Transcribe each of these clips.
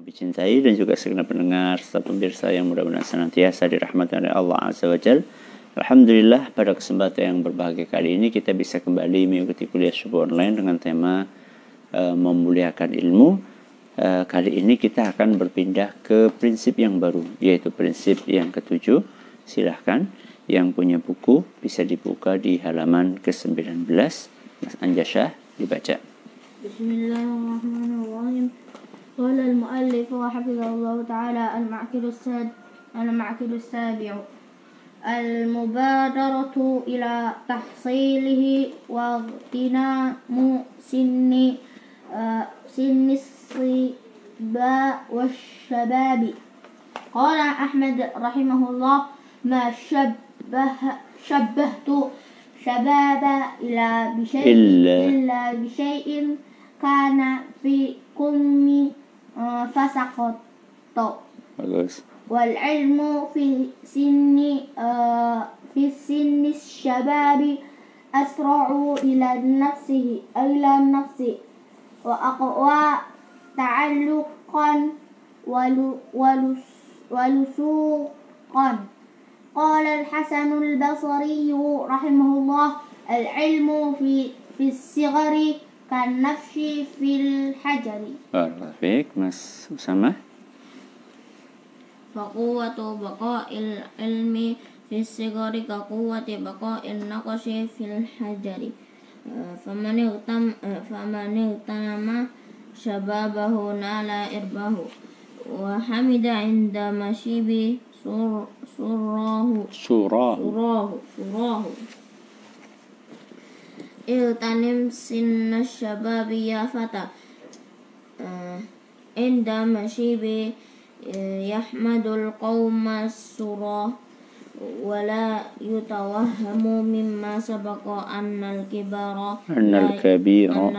dicintai dan juga segenap pendengar serta pemirsa yang mudah-mudahan senantiasa dirahmati oleh Allah Azza wa Jalla. Alhamdulillah, pada kesempatan yang berbahagia kali ini kita bisa kembali mengikuti kuliah subuh online dengan tema memuliakan ilmu. Kali ini kita akan berpindah ke prinsip yang baru, yaitu prinsip yang ketujuh. Silahkan yang punya buku bisa dibuka di halaman ke-19. Mas Anjasyah, dibaca. Bismillahirrahmanirrahim. Qala al-muallif wa hafizahullah ta'ala al-ma'qidu as-sabi'u al-mubadaratu ila tahsilihi wa ightinaamu sinni siba wa syababi. Qala Ahmad rahimahullah ma syabbahtu syababa illa bisyai'in kana fi kummi fasaqata. Bagus. Wal ilmu fi sinni syababi asra'u ila nafsi wa aqwa ta'alluqan walusuqan. Qala al-Hasan al-Basri rahimahullah al-ilmu fi as-sighari kan nafsi fil hajari. Baik, Mas Usama. Faquwatu baqa'il ilmi fi as-sighari ka quwwati baqa'il naqshi fil hajari. Faman igtanama shababahu nala irbahu wa hamida inda mashibi surahu. Iltanim sinna syababi ya fata inda mashibi yahmadul qawma surah wala yutawahhamu mimma sabaqa annal kabira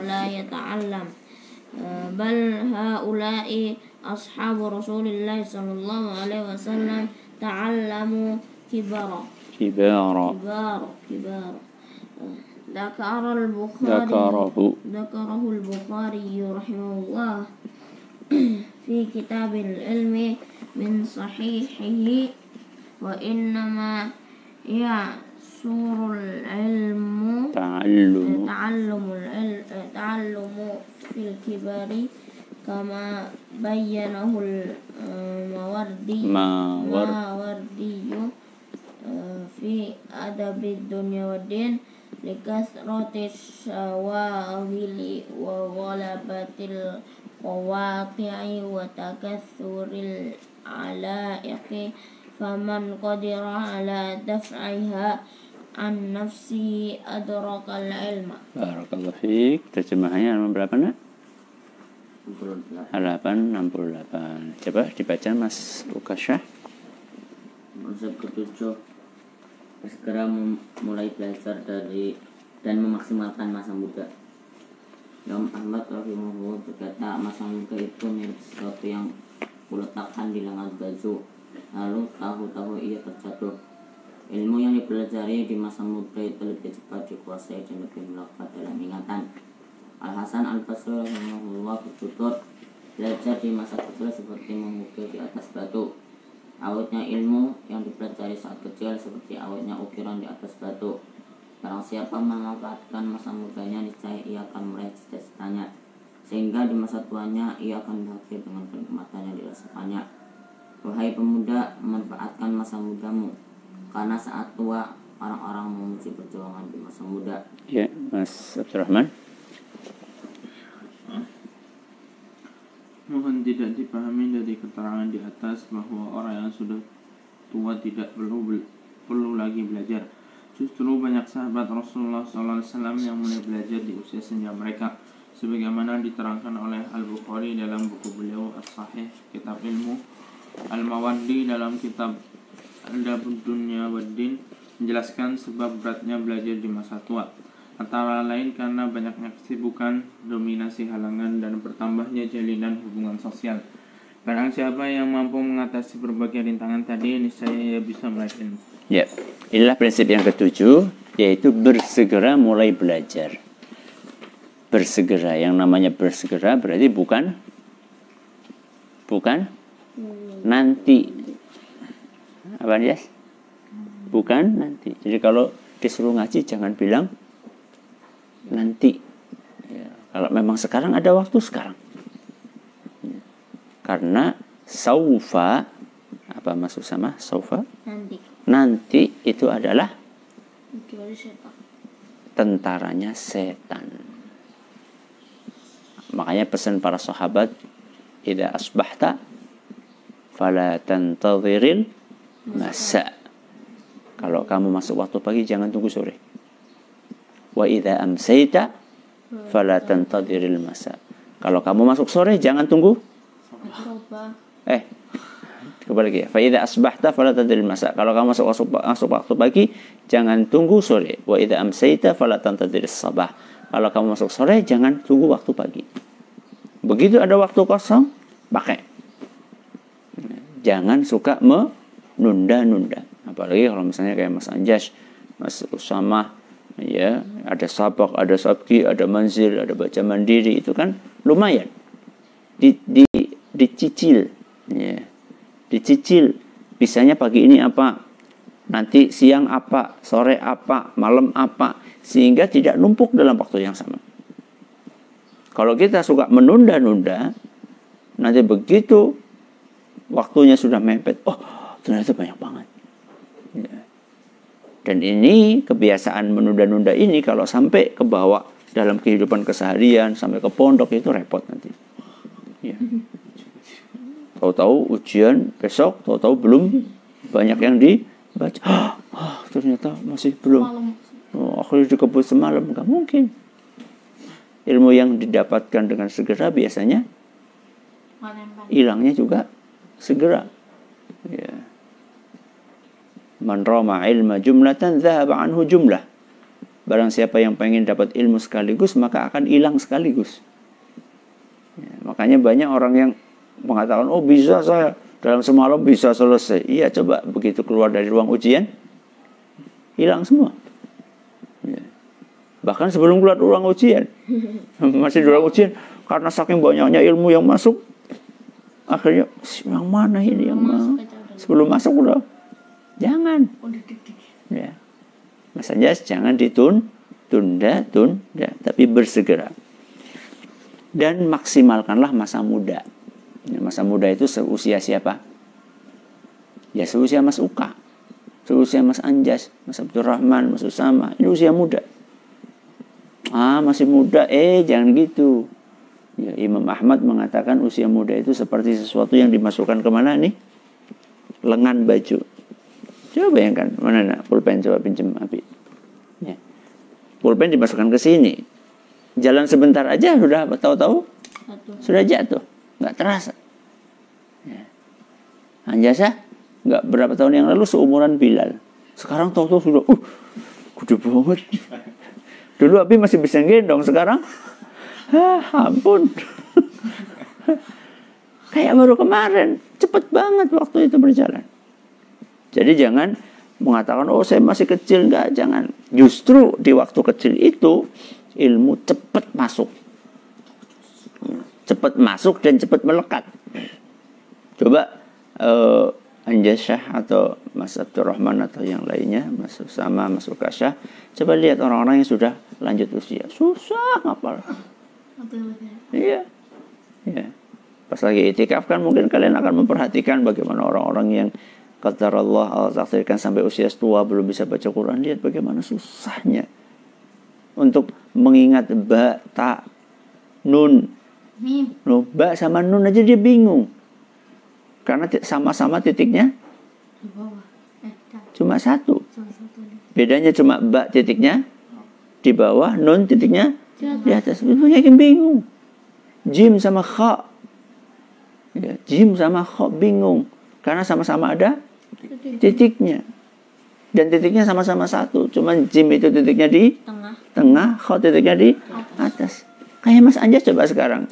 la yata'allam bal haula'i ashabu Rasulillah sallallahu alaihi wasallam ta'allamu kibara. ذكره البخاري رحمه الله في كتاب العلم من صحيحه وإنما يعصر العلم تعلم في الكبار كما بينه الماوردي في أدب الدنيا والدين لكثرة الشواغل وغلبة القواطع وتكثر العلائق فمن قدر على دفعها عن نفسه أدرك العلم. Barakallahu fiik. Terjemahannya halaman berapa, Nak? 68. Coba dibaca Mas Ukasyah. Konsep ketujuh, segera mulai belajar dari dan memaksimalkan masa muda. Imam Ahmad rahimahullah berkata, masa muda itu mirip sesuatu yang kuletakkan di lengan baju, lalu tahu-tahu ia terjatuh. Ilmu yang dipelajari di masa muda itu lebih cepat dikuasai dan lebih melekat dalam ingatan. Al-Hasan Al-Basri rahimahullah bertutur, belajar di masa kecil seperti mengukir di atas batu. Awetnya ilmu yang dipelajari saat kecil seperti awetnya ukiran di atas batu. Barang siapa memanfaatkan masa mudanya, niscaya ia akan meraih cita-citanya, sehingga di masa tuanya ia akan bahagia dengan kenikmatan yang dirasakannya. Wahai pemuda, manfaatkan masa mudamu, karena saat tua orang-orang memuji perjuangan di masa muda. Ya, Mas Abdurrahman. Mohon tidak dipahami dari keterangan di atas bahwa orang yang sudah tua tidak perlu lagi belajar. Justru banyak sahabat Rasulullah SAW yang mulai belajar di usia senja mereka, sebagaimana diterangkan oleh Al-Bukhari dalam buku beliau As-Sahih, Kitab Ilmu, Al-Mawardi dalam kitab Adabud Dunya Waddin menjelaskan sebab beratnya belajar di masa tua. Antara lain karena banyaknya kesibukan, dominasi halangan, dan bertambahnya jalinan hubungan sosial. Barang siapa yang mampu mengatasi berbagai rintangan tadi, niscaya ia bisa meraih ilmu. Ya, inilah prinsip yang ketujuh, yaitu bersegera mulai belajar. Bersegera, yang namanya bersegera berarti bukan Bukan nanti. Apa dia? Bukan nanti. Jadi kalau disuruh ngaji jangan bilang nanti. Ya, kalau memang sekarang ada waktu sekarang. Ya. Karena saufa, apa maksud sama saufa? Nanti itu adalah tentaranya setan. Makanya pesan para sahabat, idza asbahta fala tantadhiril masa. Kalau kamu masuk waktu pagi jangan tunggu sore. Wa idza amsayta fala tantadhiril masa. Kalau kamu masuk sore jangan tunggu. Kembali lagi ya. Fa idza asbahta fala tantadhiril masa. Kalau kamu masuk waktu pagi jangan tunggu sore. Wa idza amsayta fala tantadhiris sabah. Kalau kamu masuk sore jangan tunggu waktu pagi. Begitu ada waktu kosong, pakai. Jangan suka menunda-nunda. Apalagi kalau misalnya kayak Mas Anjas, Mas Usama, ya, ada sabak, ada sabki, ada manzil, ada baca mandiri, itu kan lumayan. Dicicil, ya. Dicicil. Bisanya pagi ini apa? Nanti siang apa? Sore apa? Malam apa? Sehingga tidak numpuk dalam waktu yang sama. Kalau kita suka menunda-nunda, nanti begitu waktunya sudah mepet, ternyata banyak banget. Ya. Dan ini kebiasaan menunda-nunda ini kalau sampai ke bawah dalam kehidupan keseharian, sampai ke pondok itu repot nanti. Ya. Tahu-tahu ujian besok, tahu-tahu belum banyak yang dibaca. Ternyata masih belum. Akhirnya dikebut semalam, nggak mungkin. Ilmu yang didapatkan dengan segera biasanya hilangnya juga segera. Ya. Man rama ilma jumlatan dhahaba anhu jumlah. Barang siapa yang pengen dapat ilmu sekaligus maka akan hilang sekaligus. Ya, makanya banyak orang yang mengatakan, bisa saya dalam semalam bisa selesai. Iya, coba begitu keluar dari ruang ujian hilang semua. Ya. Bahkan sebelum keluar ruang ujian, masih di ruang ujian, karena saking banyaknya ilmu yang masuk, akhirnya yang mana ini yang mana? Sebelum masuk udah, jangan. Ya, Mas Anjas jangan tunda, tapi bersegera. Dan maksimalkanlah masa muda. Ya, masa muda itu seusia siapa? Ya seusia Mas Uka, seusia Mas Anjas, Mas Abdurrahman, Mas Usama. Ini usia muda. Masih muda, jangan gitu. Ya, Imam Ahmad mengatakan usia muda itu seperti sesuatu yang dimasukkan kemana nih? Lengan baju. Coba bayangkan, mana nak pulpen, coba pinjam Abi. Ya. Pulpen dimasukkan ke sini. Jalan sebentar aja sudah tahu-tahu sudah jatuh, nggak terasa. Ya. Anjasa nggak berapa tahun yang lalu seumuran Bilal. Sekarang tahu-tahu sudah, gede banget. Dulu Abi masih bisa gendong, sekarang ampun. Kayak baru kemarin, cepet banget waktu itu berjalan. Jadi jangan mengatakan, saya masih kecil, enggak, jangan. Justru di waktu kecil itu ilmu cepat masuk. Cepat masuk dan cepat melekat. Coba Anjasyah atau Mas Abdurrahman atau yang lainnya, Mas Usama, Mas Ukasyah, coba lihat orang-orang yang sudah lanjut usia, susah ngapal. Iya. Pas lagi itikaf kan mungkin kalian akan memperhatikan bagaimana orang-orang yang qadarallah Allah takdirkan sampai usia tua belum bisa baca Quran. Lihat bagaimana susahnya untuk mengingat ba, ta, nun. Ba sama nun aja dia bingung. Karena sama-sama titiknya cuma satu. Bedanya cuma ba titiknya di bawah, nun titiknya di atas. Itu yakin bingung. Jim sama kha. Ya, jim sama kha bingung. Karena sama-sama ada titiknya. Dan titiknya sama-sama satu. Cuma jim itu titiknya di tengah, kha titiknya di atas. Kayak Mas Anjas coba sekarang.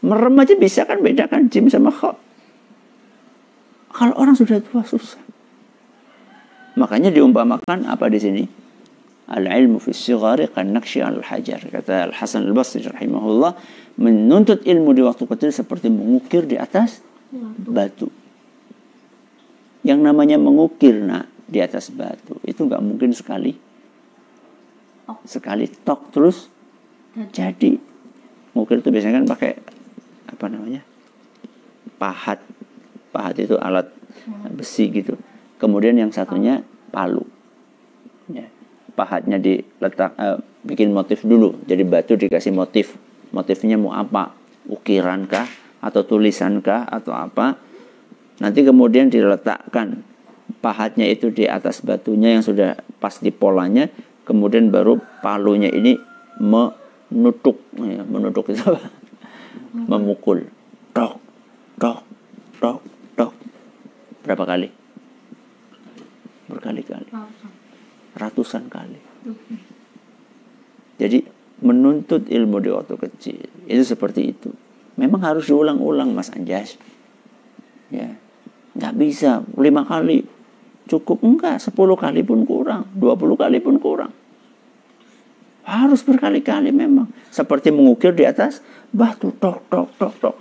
Merem aja bisa kan bedakan jim sama kha. Kalau orang sudah tua susah. Makanya diumpamakan apa di sini? Al-ilmu fi sighari kan naqshi al-hajar. Kata Al-Hasan Al-Basri rahimahullah, menuntut ilmu di waktu kecil seperti mengukir di atas batu. Yang namanya mengukir nak di atas batu itu nggak mungkin sekali tok terus jadi. Mengukir itu biasanya kan pakai apa namanya, pahat itu alat besi gitu. Kemudian yang satunya palu. Ya. Pahatnya diletak bikin motif dulu. Jadi batu dikasih motif. Motifnya mau apa? Ukiran kah? Atau tulisan kah? Atau apa? Nanti kemudian diletakkan pahatnya itu di atas batunya yang sudah pas di polanya. Kemudian baru palunya ini menutuk. Ya, menutuk itu apa? Memukul. Tok, tok, tok, tok. Berapa kali? Berkali-kali. Ratusan kali. Jadi menuntut ilmu di waktu kecil itu seperti itu. Memang harus diulang-ulang, Mas Anjas. Ya, nggak bisa 5 kali cukup, enggak. 10 kali pun kurang, 20 kali pun kurang. Harus berkali-kali memang. Seperti mengukir di atas batu, tok, tok, tok, tok.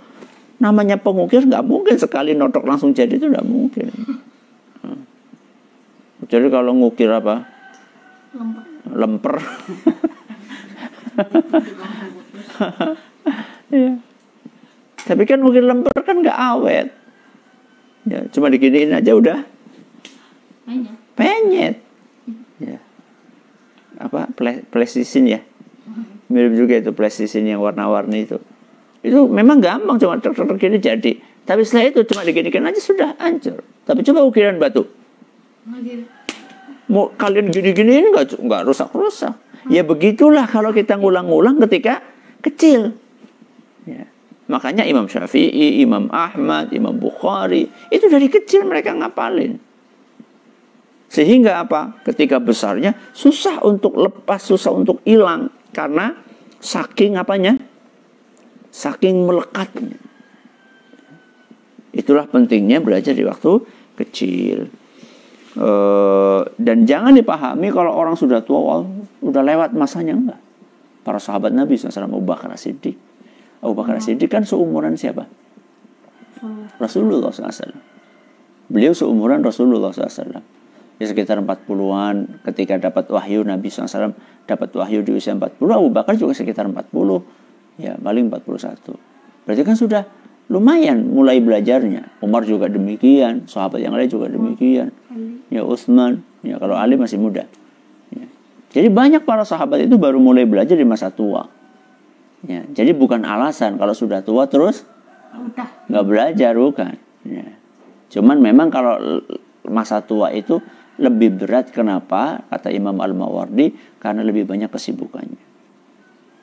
Namanya pengukir nggak mungkin sekali notok langsung jadi, itu nggak mungkin. Jadi kalau ngukir apa? Lemper. Ya. Tapi kan ngukir lemper kan nggak awet. Ya, cuma diginiin aja udah penyet. Ya. Apa? Plasticine ya. Mirip juga itu plasticine yang warna-warni itu. Itu memang gampang, cuma tek-tek gini jadi. Tapi setelah itu cuma diginikan aja sudah hancur. Tapi coba ukiran batu. Mau kalian gini-giniin nggak rusak-rusak. Ya begitulah kalau kita ngulang-ngulang ketika kecil. Ya. Makanya Imam Syafi'i, Imam Ahmad, Imam Bukhari itu dari kecil mereka ngapalin. Sehingga apa? Ketika besarnya susah untuk lepas, susah untuk hilang karena saking apanya? Saking melekatnya. Itulah pentingnya belajar di waktu kecil. Dan jangan dipahami kalau orang sudah tua, udah lewat masanya, enggak. Para sahabat Nabi SAW, Abu Bakar As-Siddiq. Abu Bakar As-Siddiq kan seumuran siapa? Rasulullah SAW. Beliau seumuran Rasulullah SAW. Ya sekitar 40-an ketika dapat wahyu Nabi SAW, dapat wahyu di usia 40. Abu Bakar juga sekitar 40. Ya paling 41. Berarti kan sudah lumayan mulai belajarnya. Umar juga demikian, sahabat yang lain juga demikian. Ya Utsman, ya kalau Ali masih muda. Ya. Jadi banyak para sahabat itu baru mulai belajar di masa tua. Ya, jadi bukan alasan kalau sudah tua terus nggak belajar, bukan. Ya. Cuman memang kalau masa tua itu lebih berat. Kenapa? Kata Imam Al-Mawardi, karena lebih banyak kesibukannya.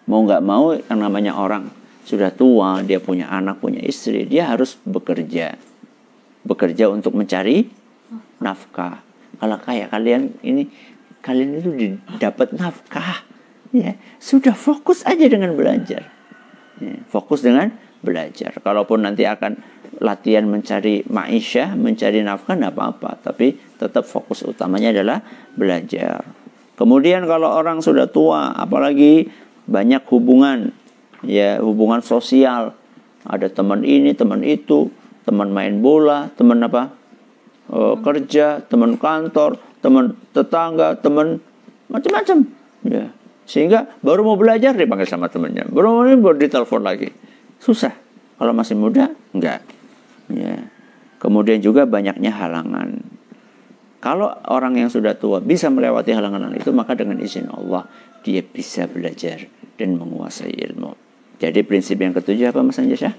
Mau nggak mau yang namanya orang sudah tua, dia punya anak, punya istri, dia harus bekerja untuk mencari nafkah. Kalau kayak kalian itu dapat nafkah, ya sudah fokus aja dengan belajar. Ya, fokus dengan belajar. Kalaupun nanti akan latihan mencari ma'isyah, mencari nafkah, tidak apa-apa. Tapi tetap fokus utamanya adalah belajar. Kemudian kalau orang sudah tua, apalagi banyak hubungan, ya hubungan sosial. Ada teman ini, teman itu, teman main bola, teman apa? Kerja, teman kantor, teman tetangga, teman macam-macam. Ya. Sehingga baru mau belajar dipanggil sama temannya, baru ditelepon lagi. Susah. Kalau masih muda, enggak. Ya. Kemudian juga banyaknya halangan. Kalau orang yang sudah tua bisa melewati halangan itu, maka dengan izin Allah dia bisa belajar dan menguasai ilmu. Jadi prinsip yang ketujuh apa, Mas Anjasya?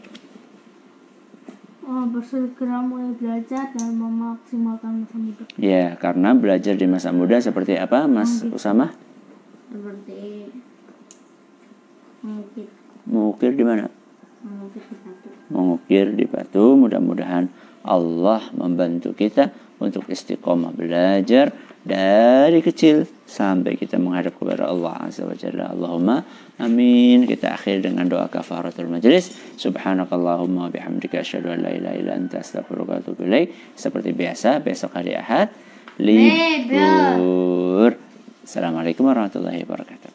Bersegera mulai belajar dan memaksimalkan masa muda. Ya, karena belajar di masa muda seperti apa, Mas Usama? Seperti mengukir di mana? mengukir di batu. Mengukir di batu. Mudah-mudahan Allah membantu kita untuk istiqomah belajar dari kecil sampai kita menghadap kepada Allah Azza wa Jalla. Allahumma amin. Kita akhir dengan doa kafaratul majlis. Subhanakallahumma bihamdika asyhadu an la ilaha illa anta astaghfiruka wa atubu ilaik. Seperti biasa besok hari Ahad libur. Assalamualaikum warahmatullahi wabarakatuh.